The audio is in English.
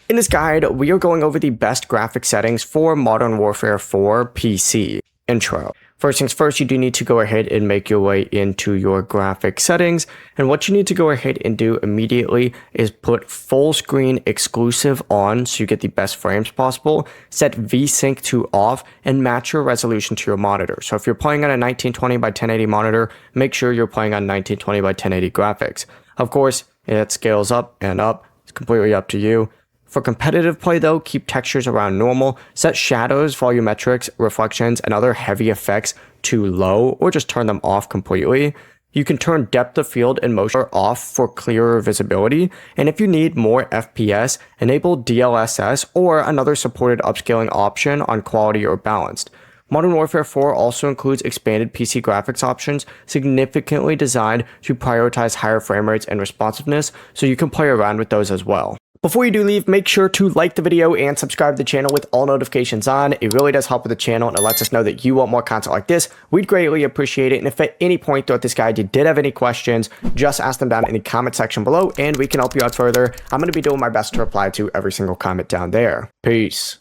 In this guide, we are going over the best graphic settings for Modern Warfare 4 PC. Intro. First things first, you do need to go ahead and make your way into your graphic settings. And what you need to go ahead and do immediately is put full screen exclusive on so you get the best frames possible. Set VSync to off and match your resolution to your monitor. So if you're playing on a 1920 by 1080 monitor, make sure you're playing on 1920 by 1080 graphics. Of course, it scales up and up. It's completely up to you. For competitive play though, keep textures around normal, set shadows, volumetrics, reflections, and other heavy effects to low, or just turn them off completely. You can turn depth of field and motion off for clearer visibility, and if you need more FPS, enable DLSS or another supported upscaling option on quality or balanced. Modern Warfare 4 also includes expanded PC graphics options, significantly designed to prioritize higher frame rates and responsiveness, so you can play around with those as well. Before you do leave, make sure to like the video and subscribe to the channel with all notifications on. It really does help with the channel and it lets us know that you want more content like this. We'd greatly appreciate it. And if at any point throughout this guide you did have any questions, just ask them down in the comment section below and we can help you out further. I'm going to be doing my best to reply to every single comment down there. Peace.